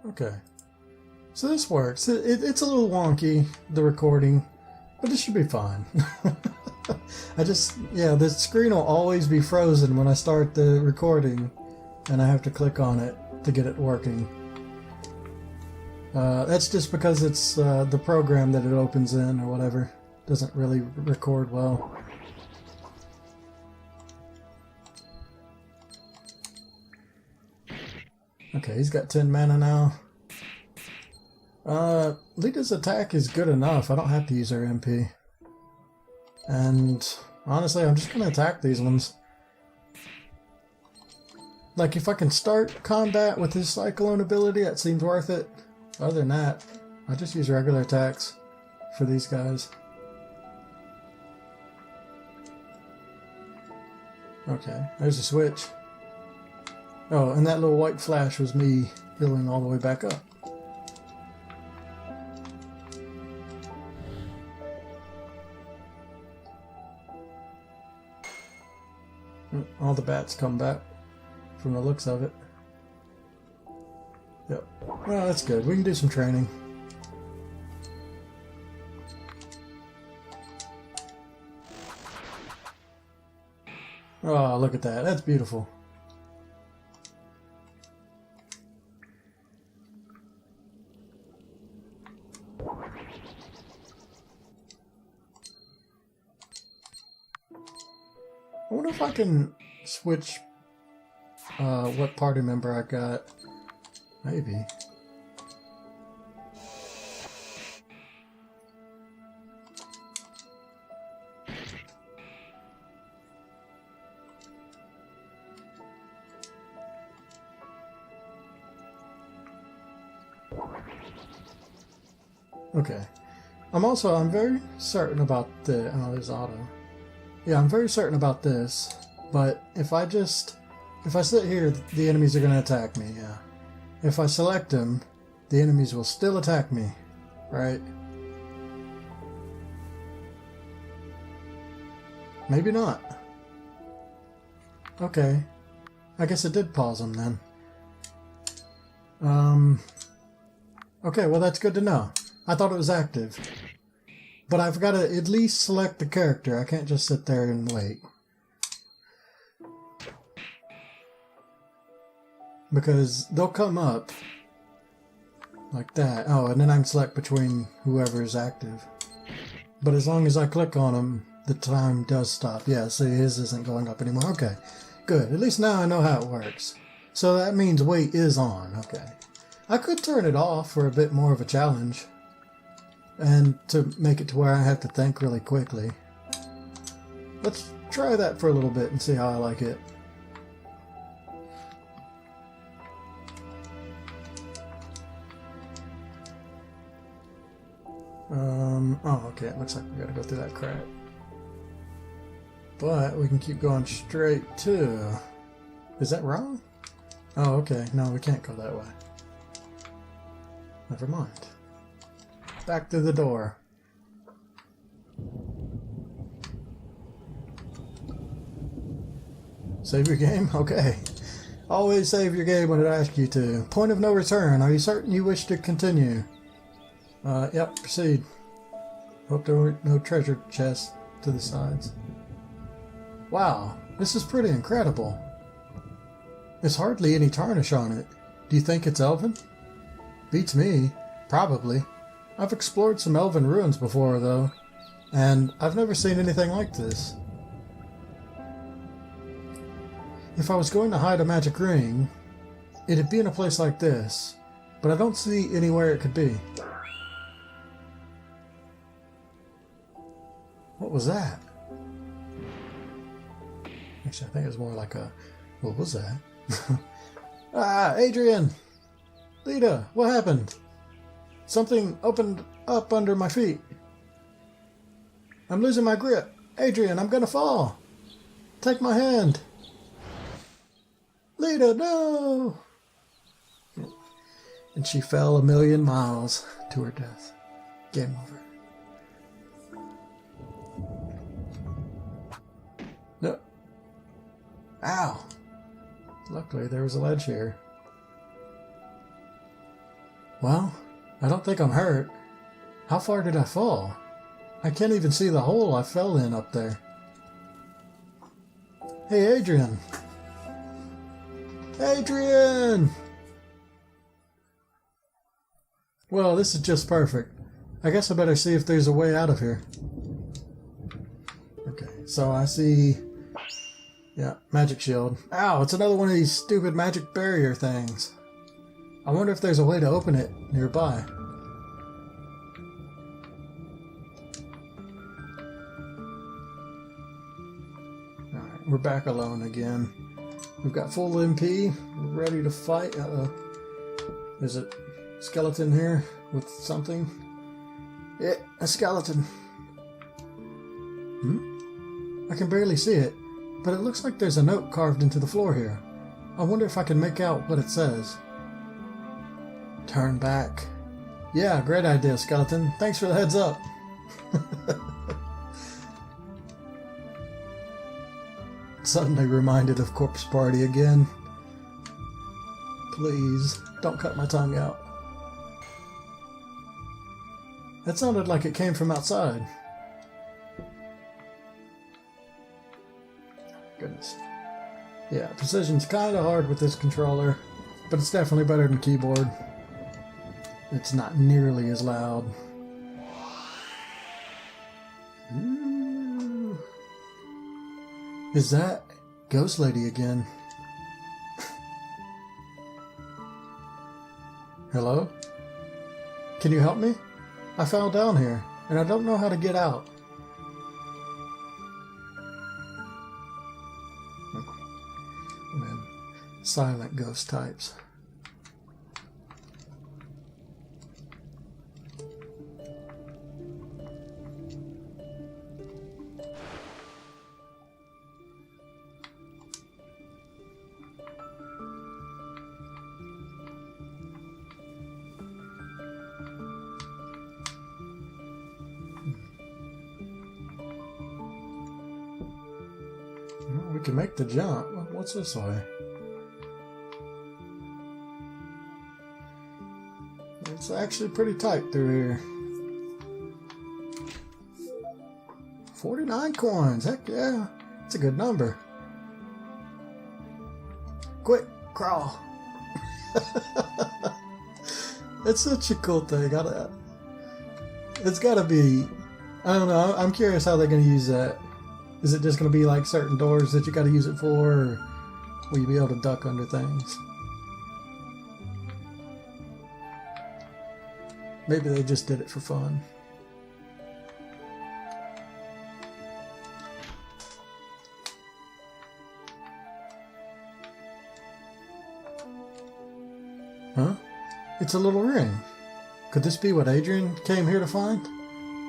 Okay. So this works. It's a little wonky, the recording, but it should be fine. Yeah, the screen will always be frozen when I start the recording, and I have to click on it to get it working. That's just because it's the program that it opens in or whatever. Doesn't really record well. Okay, he's got 10 mana now. Lita's attack is good enough. I don't have to use her MP. And honestly, I'm just going to attack these ones. Like, if I can start combat with his Cyclone ability, that seems worth it. Other than that, I just use regular attacks for these guys. Okay, there's a switch. Oh, and that little white flash was me healing all the way back up. All the bats come back from the looks of it. Yep. Well, that's good. We can do some training. Oh, look at that. That's beautiful. I wonder if I can switch what party member I got. Maybe. Okay. I'm very certain about the... Oh, there's auto. Yeah, I'm very certain about this, but if I sit here, the enemies are going to attack me, yeah. If I select them, the enemies will still attack me, right? Maybe not. Okay. I guess it did pause them then. Okay, well that's good to know. I thought it was active. But I've got to at least select the character. I can't just sit there and wait. Because they'll come up like that. Oh, and then I can select between whoever is active. But as long as I click on them, the time does stop. Yeah, see, his isn't going up anymore. Okay, good. At least now I know how it works. So that means wait is on. Okay. I could turn it off for a bit more of a challenge. And to make it to where I have to think really quickly. Let's try that for a little bit and see how I like it. Oh, okay, it looks like we gotta go through that crack. But we can keep going straight to... Is that wrong? Oh, okay, no, we can't go that way. Never mind. Back to the door. Save your game? Okay. Always save your game when it asks you to. Point of no return. Are you certain you wish to continue? Yep, proceed. Hope there were no treasure chests to the sides. Wow, this is pretty incredible. There's hardly any tarnish on it. Do you think it's elven? Beats me. Probably. I've explored some elven ruins before, though, and I've never seen anything like this. If I was going to hide a magic ring, it'd be in a place like this, but I don't see anywhere it could be. What was that? Actually, I think it was more like a... What was that? Ah, Adrian! Lita, what happened? Something opened up under my feet. I'm losing my grip. Adrian, I'm gonna fall. Take my hand. Lita, no! And she fell 1,000,000 miles to her death. Game over. No. Ow. Luckily, there was a ledge here. Well, I don't think I'm hurt. How far did I fall? I can't even see the hole I fell in up there. Hey, Adrian! Adrian! Well, this is just perfect. I guess I better see if there's a way out of here. Okay, so I see... Yeah, magic shield. Ow, it's another one of these stupid magic barrier things. I wonder if there's a way to open it nearby. Alright, we're back alone again. We've got full MP, we're ready to fight. Uh-oh. There's a skeleton here with something. Yeah, a skeleton. I can barely see it, but it looks like there's a note carved into the floor here. I wonder if I can make out what it says. Turn back. Yeah, great idea, skeleton. Thanks for the heads up. Suddenly reminded of Corpse Party again. Please, don't cut my tongue out. That sounded like it came from outside. Goodness. Yeah, precision's kind of hard with this controller, but it's definitely better than keyboard. It's not nearly as loud. Ooh. Is that Ghost Lady again? Hello? Can you help me? I fell down here, and I don't know how to get out. Man, silent ghost types. We can make the jump. What's this way? It's actually pretty tight through here. 49 coins. Heck yeah. It's a good number. Quick, crawl. It's such a cool thing. It's gotta be... I don't know. I'm curious how they're gonna use that. Is it just going to be like certain doors that you got to use it for, or will you be able to duck under things? Maybe they just did it for fun. Huh? It's a little ring. Could this be what Adrian came here to find?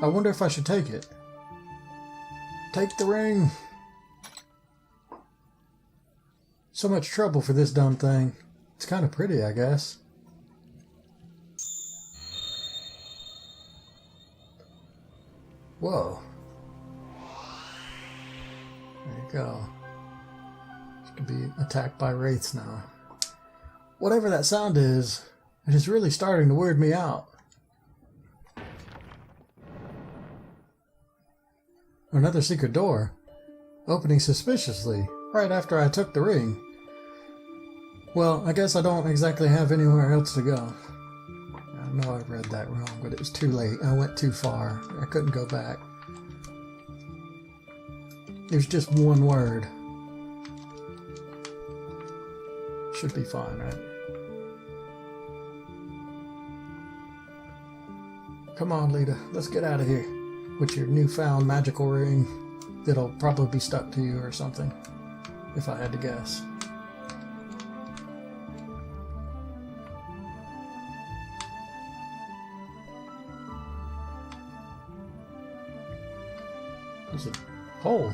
I wonder if I should take it. Take the ring. So much trouble for this dumb thing. It's kind of pretty, I guess. Whoa. There you go. She can be attacked by wraiths now. Whatever that sound is, it is really starting to weird me out. Another secret door, opening suspiciously, right after I took the ring. Well, I guess I don't exactly have anywhere else to go. I know I read that wrong, but it was too late. I went too far. I couldn't go back. There's just one word. Should be fine, right? Come on, Lita. Let's get out of here. With your newfound magical ring that'll probably be stuck to you or something, if I had to guess. There's a hole.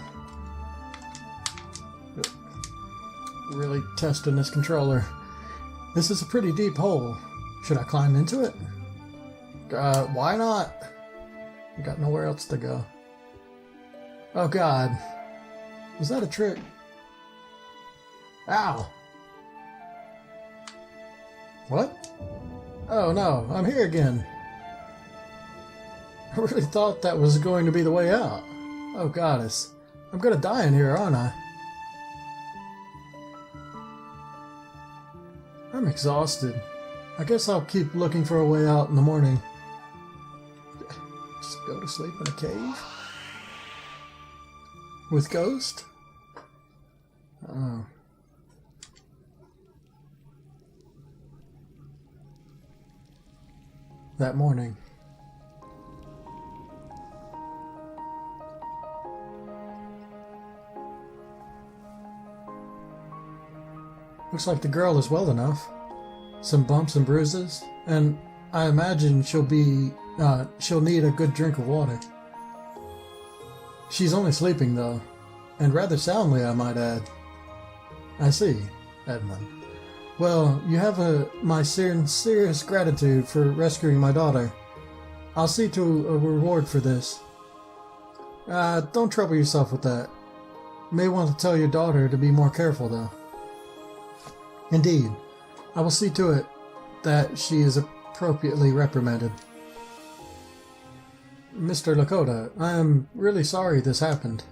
Really testing this controller. This is a pretty deep hole. Should I climb into it? Why not? I got nowhere else to go. Oh God. Was that a trick? Ow. What? Oh no, I'm here again. I really thought that was going to be the way out. Oh goddess, I'm gonna die in here, aren't I? I'm exhausted. I guess I'll keep looking for a way out in the morning. Just go to sleep in a cave? With Ghost? Oh. That morning. Looks like the girl is well enough. Some bumps and bruises, and I imagine she'll need a good drink of water. She's only sleeping though, and rather soundly, I might add. I see, Edmund. Well, you have my sincerest gratitude for rescuing my daughter. I'll see to a reward for this. Don't trouble yourself with that. May want to tell your daughter to be more careful though. Indeed, I will see to it that she is appropriately reprimanded. Mr. Lakota, I am really sorry this happened.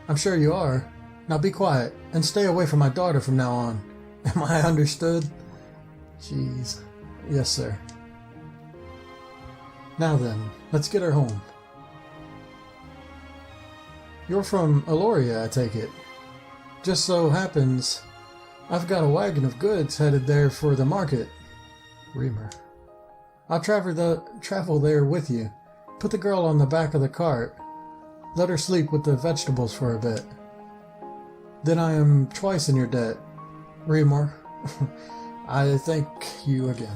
I'm sure you are. Now be quiet and stay away from my daughter from now on. Am I understood? Jeez. Yes, sir. Now then, let's get her home. You're from Aloria, I take it. Just so happens I've got a wagon of goods headed there for the market. Reamer. I'll travel there with you. Put the girl on the back of the cart. Let her sleep with the vegetables for a bit. Then I am twice in your debt. Reamer. I thank you again.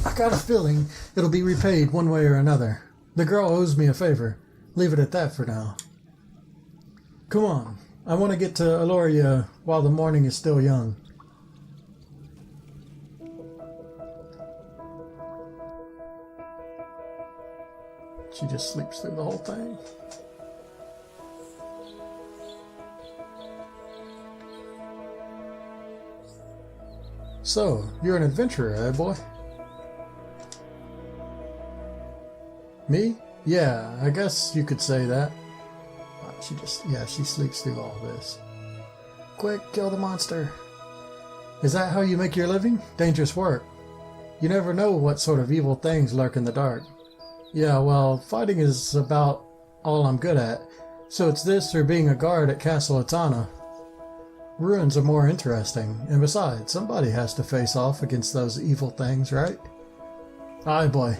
I got a feeling it'll be repaid one way or another. The girl owes me a favor. Leave it at that for now. Come on. I want to get to Aloria while the morning is still young. She just sleeps through the whole thing. So, you're an adventurer, eh, boy? Me? Yeah, I guess you could say that. She sleeps through all this. Quick, kill the monster. Is that how you make your living? Dangerous work. You never know what sort of evil things lurk in the dark. Yeah, well, fighting is about all I'm good at, so it's this or being a guard at Castle Atana. Ruins are more interesting, and besides, somebody has to face off against those evil things, right? Aye, boy.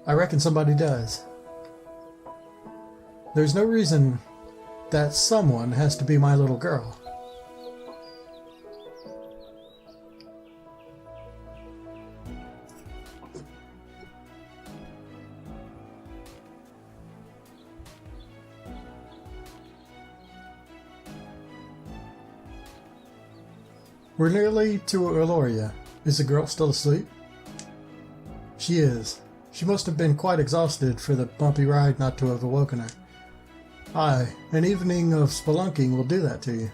I reckon somebody does. There's no reason that someone has to be my little girl. We're nearly to Aloria. Is the girl still asleep? She is. She must have been quite exhausted for the bumpy ride not to have awoken her. Aye, an evening of spelunking will do that to you.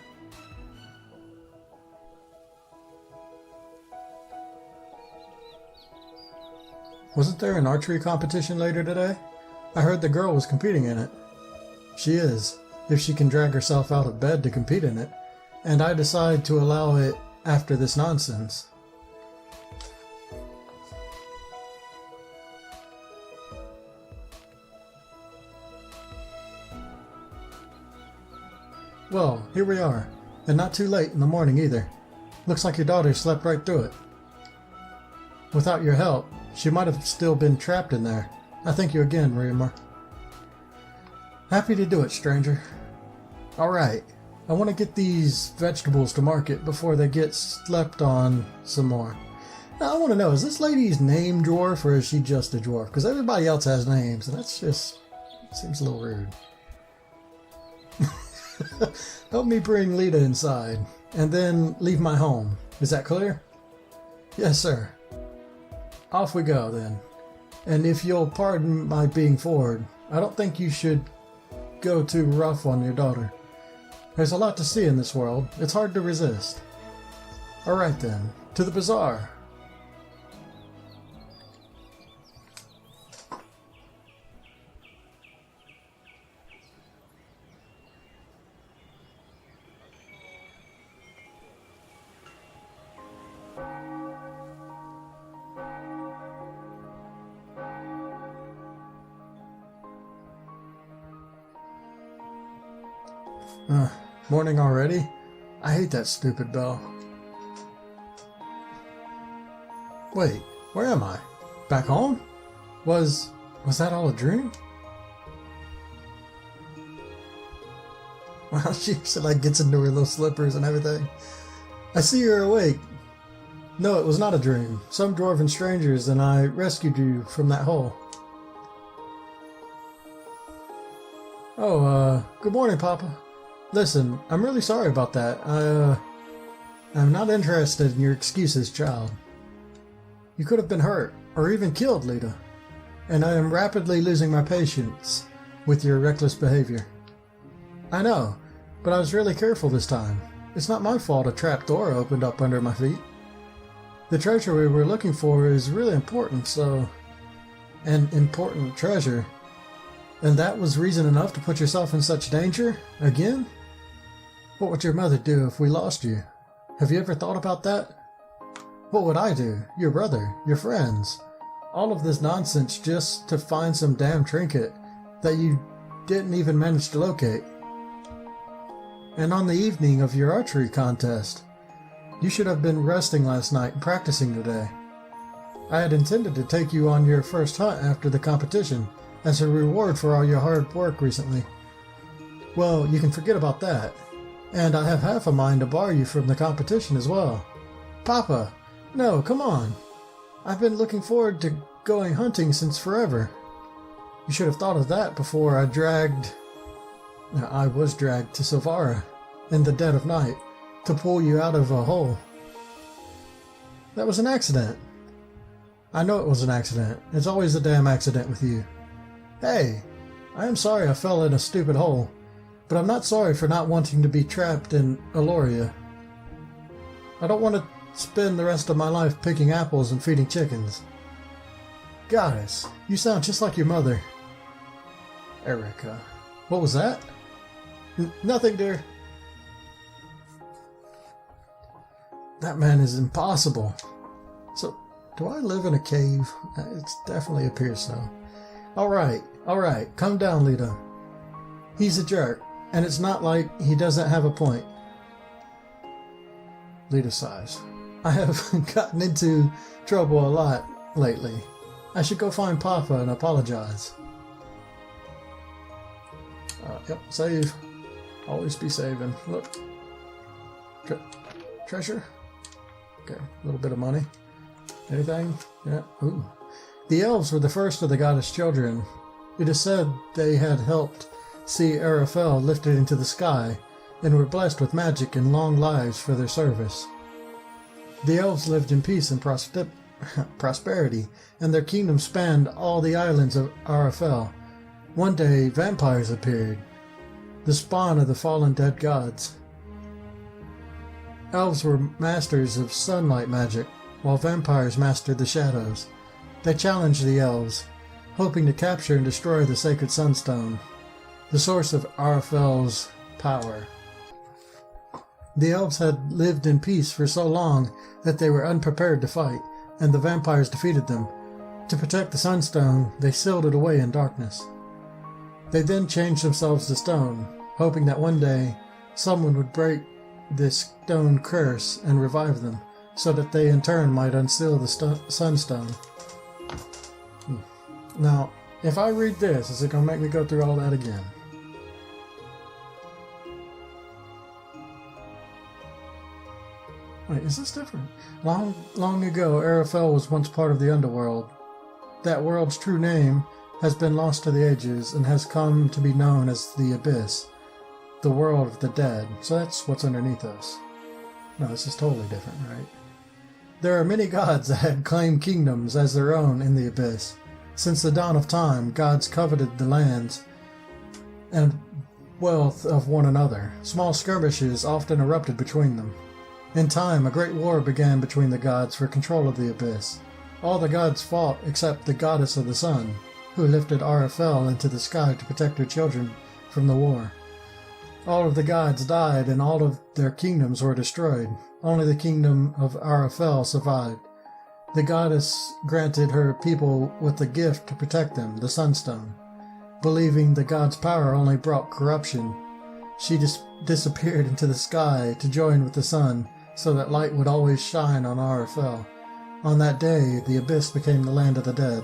Wasn't there an archery competition later today? I heard the girl was competing in it. She is, if she can drag herself out of bed to compete in it, and I decide to allow it after this nonsense. Well, here we are, and not too late in the morning either. Looks like your daughter slept right through it. Without your help, she might have still been trapped in there. I thank you again, Reamer. Happy to do it, stranger. Alright, I want to get these vegetables to market before they get slept on some more. Now, I want to know, is this lady's name dwarf or is she just a dwarf? Because everybody else has names, and that's just... seems a little rude. Help me bring Lita inside, and then leave my home. Is that clear? Yes, sir. Off we go, then. And if you'll pardon my being forward, I don't think you should go too rough on your daughter. There's a lot to see in this world. It's hard to resist. Alright then, to the bazaar. Morning already? I hate that stupid bell. Wait, where am I? Back home? Was that all a dream? Wow, she like gets into her little slippers and everything. I see you're awake. No, it was not a dream. Some dwarven strangers and I rescued you from that hole. Oh, good morning, Papa. Listen, I'm really sorry about that. I'm not interested in your excuses, child. You could have been hurt, or even killed, Lita. And I am rapidly losing my patience with your reckless behavior. I know, but I was really careful this time. It's not my fault a trap door opened up under my feet. The treasure we were looking for is really important, so... An important treasure. And that was reason enough to put yourself in such danger? Again? What would your mother do if we lost you? Have you ever thought about that? What would I do? Your brother? Your friends? All of this nonsense just to find some damn trinket that you didn't even manage to locate. And on the evening of your archery contest, you should have been resting last night and practicing today. I had intended to take you on your first hunt after the competition as a reward for all your hard work recently. Well, you can forget about that. And I have half a mind to bar you from the competition as well. Papa! No, come on. I've been looking forward to going hunting since forever. You should have thought of that before I was dragged to Silvara in the dead of night to pull you out of a hole. That was an accident. I know it was an accident. It's always a damn accident with you. Hey, I am sorry I fell in a stupid hole, but I'm not sorry for not wanting to be trapped in Aloria. I don't want to spend the rest of my life picking apples and feeding chickens. Goddess, you sound just like your mother. Erica. What was that? Nothing, dear. That man is impossible. So, do I live in a cave? It definitely appears so. Alright, calm down, Lita. He's a jerk, and it's not like he doesn't have a point. Lita sighs. I have gotten into trouble a lot lately. I should go find Papa and apologize. Yep, save. Always be saving. Look. Treasure? Okay, a little bit of money. Anything? Yeah. Ooh. The elves were the first of the goddess' children. It is said they had helped see Ara Fell lifted into the sky and were blessed with magic and long lives for their service. The elves lived in peace and prosperity, and their kingdom spanned all the islands of Ara Fell. One day, vampires appeared, the spawn of the fallen dead gods. Elves were masters of sunlight magic, while vampires mastered the shadows. They challenged the elves, hoping to capture and destroy the sacred sunstone, the source of Ara Fell's power. The elves had lived in peace for so long that they were unprepared to fight, and the vampires defeated them. To protect the sunstone, they sealed it away in darkness. They then changed themselves to stone, hoping that one day someone would break this stone curse and revive them, so that they in turn might unseal the sunstone. Now, if I read this, is it going to make me go through all that again? Wait, is this different? Long ago, Ara Fell was once part of the underworld. That world's true name has been lost to the ages and has come to be known as the Abyss, the world of the dead. So that's what's underneath us. No, this is totally different, right? There are many gods that had claimed kingdoms as their own in the Abyss. Since the dawn of time, gods coveted the lands and wealth of one another. Small skirmishes often erupted between them. In time, a great war began between the gods for control of the Abyss. All the gods fought except the goddess of the sun, who lifted Ara Fell into the sky to protect her children from the war. All of the gods died and all of their kingdoms were destroyed. Only the kingdom of Ara Fell survived. The goddess granted her people with the gift to protect them, the Sunstone. Believing the god's power only brought corruption, She just disappeared into the sky to join with the sun, so that light would always shine on Ara Fell. On that day, the abyss became the land of the dead.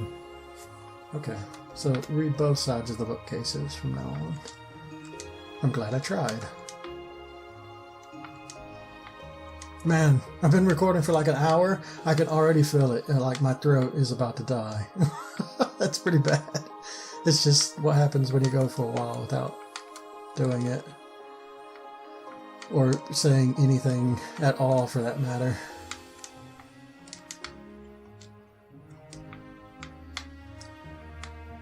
Okay, so read both sides of the bookcases from now on. I'm glad I tried. Man, I've been recording for like an hour. I can already feel it, and like my throat is about to die. That's pretty bad. It's just what happens when you go for a while without doing it. Or saying anything at all, for that matter.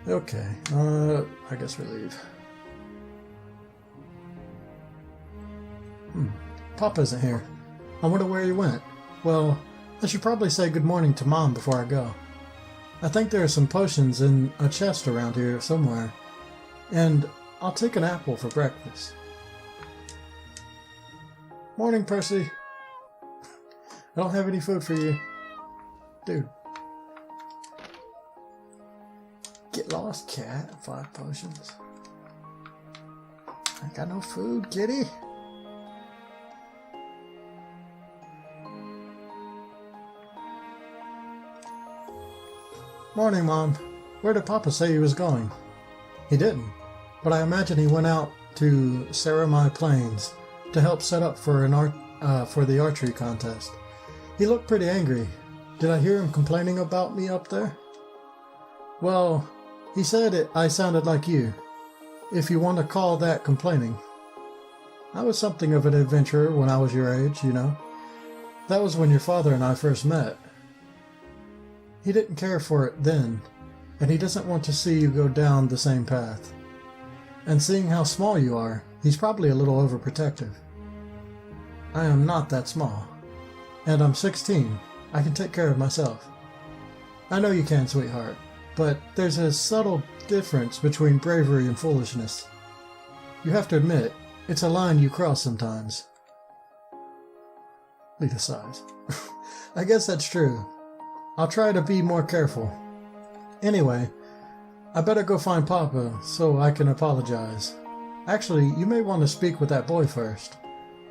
Okay, I guess we leave. Papa isn't here. I wonder where he went. Well, I should probably say good morning to Mom before I go. I think there are some potions in a chest around here somewhere. And I'll take an apple for breakfast. Morning, Percy. I don't have any food for you. Dude. Get lost, cat. 5 potions. I got no food, kitty. Morning, Mom. Where did Papa say he was going? He didn't, but I imagine he went out to Saramai Plains to help set up for for the archery contest. He looked pretty angry. Did I hear him complaining about me up there? Well, he said I sounded like you, if you want to call that complaining. I was something of an adventurer when I was your age, you know. That was when your father and I first met. He didn't care for it then, and he doesn't want to see you go down the same path. And seeing how small you are, he's probably a little overprotective. I am not that small, and I'm 16. I can take care of myself. I know you can, sweetheart, but there's a subtle difference between bravery and foolishness. You have to admit, it's a line you cross sometimes. Lita sighs. I guess that's true. I'll try to be more careful. Anyway, I better go find Papa so I can apologize. Actually, you may want to speak with that boy first.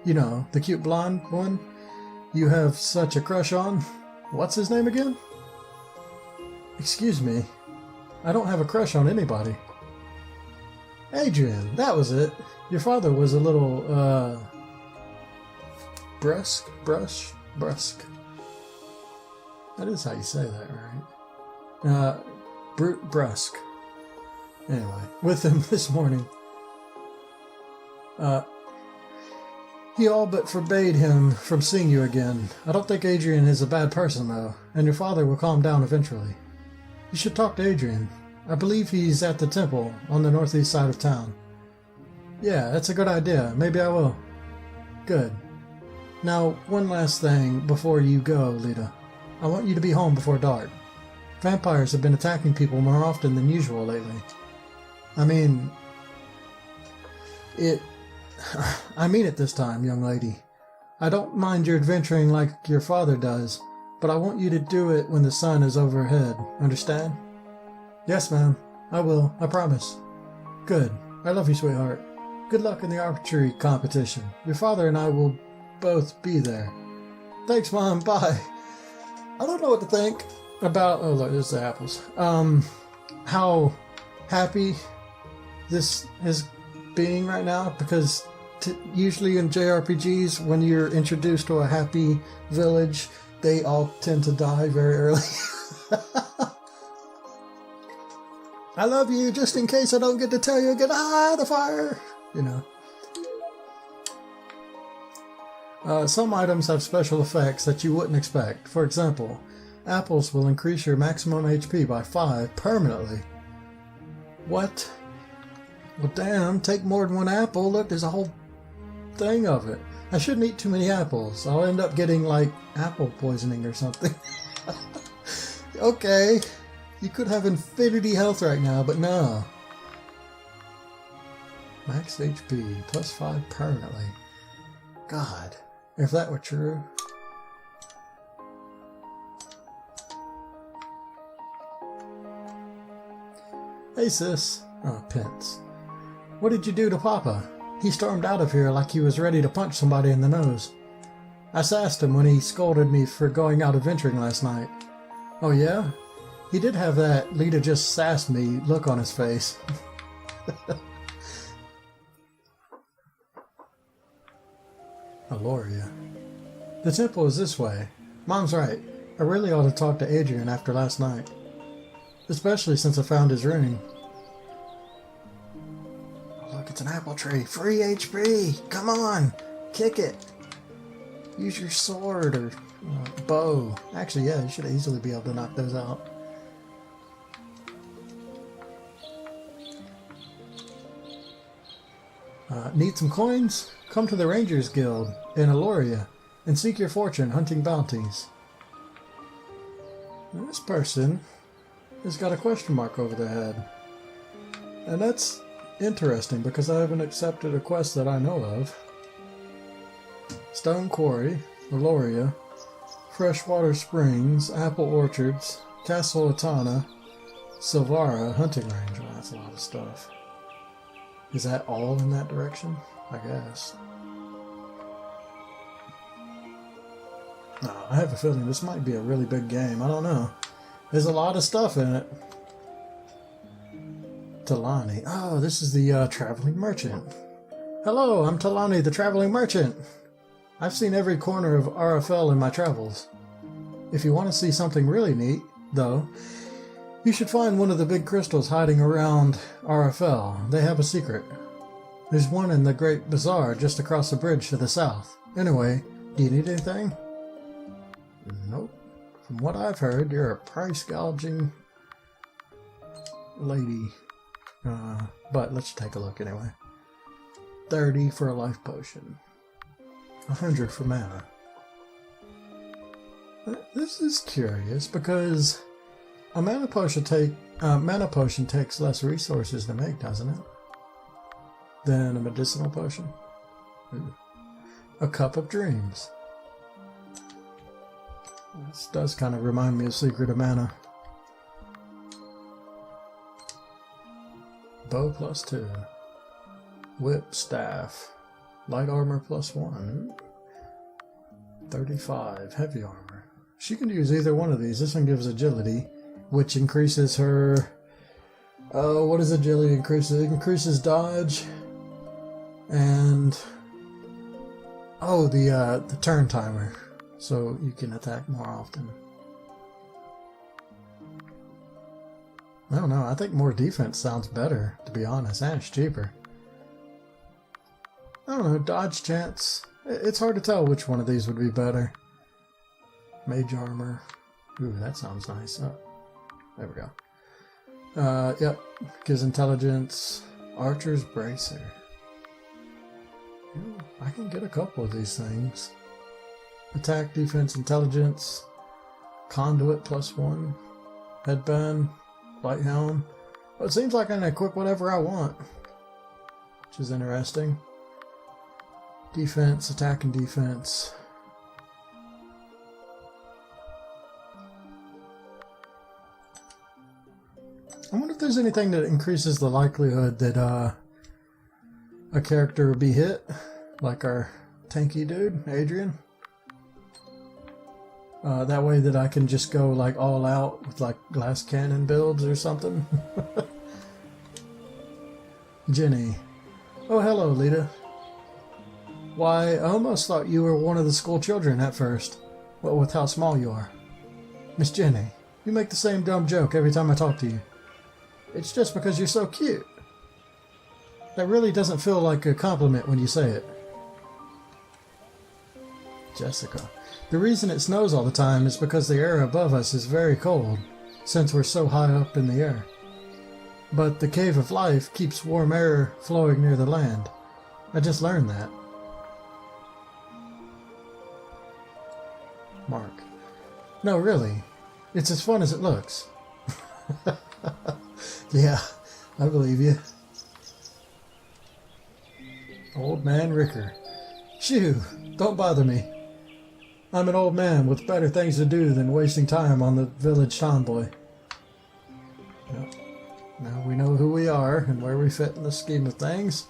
You know, the cute blonde one you have such a crush on. What's his name again? Excuse me. I don't have a crush on anybody. Adrian, that was it. Your father was a little, brusque. That is how you say that, right? Brusque. Anyway, with him this morning. He all but forbade him from seeing you again. I don't think Adrian is a bad person, though, and your father will calm down eventually. You should talk to Adrian. I believe he's at the temple on the northeast side of town. Yeah, that's a good idea. Maybe I will. Good. Now, one last thing before you go, Lita. I want you to be home before dark. Vampires have been attacking people more often than usual lately. I mean it this time, young lady. I don't mind your adventuring like your father does, but I want you to do it when the sun is overhead. Understand? Yes, ma'am. I will. I promise. Good. I love you, sweetheart. Good luck in the archery competition. Your father and I will both be there. Thanks, Mom. Bye. I don't know what to think about... Oh, look, there's the apples. How happy this is being right now, because usually in JRPGs, when you're introduced to a happy village, they all tend to die very early. I love you, just in case I don't get to tell you again. The fire! You know. Some items have special effects that you wouldn't expect. For example, apples will increase your maximum HP by 5 permanently. What? Well, damn, take more than one apple. Look, there's a whole thing of it. I shouldn't eat too many apples. I'll end up getting, like, apple poisoning or something. Okay, you could have infinity health right now, but no. Max HP, plus 5 permanently. God, if that were true. Hey, sis. Oh, Pence. What did you do to Papa? He stormed out of here like he was ready to punch somebody in the nose. I sassed him when he scolded me for going out adventuring last night. Oh yeah? He did have that Lita just sassed me look on his face. Aloria. The temple is this way. Mom's right. I really ought to talk to Adrian after last night. Especially since I found his ring. Oh, look, it's an apple tree. Free HP! Come on! Kick it! Use your sword or bow. Actually, yeah, you should easily be able to knock those out. Need some coins? Come to the Rangers Guild in Aloria and seek your fortune hunting bounties. Now, this person has got a question mark over their head. And that's interesting because I haven't accepted a quest that I know of. Stone Quarry, Aloria, Freshwater Springs, Apple Orchards, Castle Atana, Silvara, Hunting Range. Well, that's a lot of stuff. Is that all in that direction? I guess. I have a feeling this might be a really big game. I don't know. There's a lot of stuff in it. Talani. Oh, this is the traveling merchant. Hello, I'm Talani, the traveling merchant. I've seen every corner of Ara Fell in my travels. If you want to see something really neat, though, you should find one of the big crystals hiding around Ara Fell. They have a secret. There's one in the Great Bazaar just across the bridge to the south. Anyway, do you need anything? Nope. From what I've heard, you're a price gouging lady. But let's take a look anyway. 30 for a life potion. 100 for mana. This is curious because a mana potion takes less resources to make, doesn't it? Than a medicinal potion. Ooh. A cup of dreams. This does kind of remind me of Secret of Mana. Bow +2. Whip, staff. Light armor +1. 35. Heavy armor. She can use either one of these. This one gives agility, which increases her... what does agility increase? It increases dodge. And... oh, the turn timer. So you can attack more often. I don't know. I think more defense sounds better, to be honest. And it's cheaper. I don't know. Dodge chance. It's hard to tell which one of these would be better. Mage armor. Ooh, that sounds nice. Oh, there we go. Yep. Gives intelligence. Archer's bracer. Ooh, I can get a couple of these things. Attack, defense, intelligence. Conduit +1. Headband. Light helm. Well, it seems like I can equip whatever I want. Which is interesting. Defense, attack and defense. I wonder if there's anything that increases the likelihood that a character will be hit. Like our tanky dude, Adrian. That way that I can just go like all out with like glass cannon builds or something. Jenny. Oh, hello, Lita. Why, I almost thought you were one of the school children at first. Well, with how small you are. Miss Jenny, you make the same dumb joke every time I talk to you. It's just because you're so cute. That really doesn't feel like a compliment when you say it. Jessica. The reason it snows all the time is because the air above us is very cold, since we're so high up in the air. But the Cave of Life keeps warm air flowing near the land. I just learned that. Mark. No, really. It's as fun as it looks. Yeah, I believe you. Old Man Ricker. Shoo, don't bother me. I'm an old man with better things to do than wasting time on the village tomboy. Yep. Now we know who we are and where we fit in the scheme of things.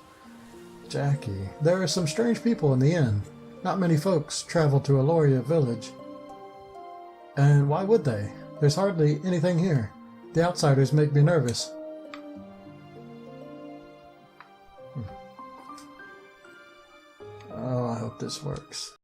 Jackie, there are some strange people in the inn. Not many folks travel to Aloria village. And why would they? There's hardly anything here. The outsiders make me nervous. Oh, I hope this works.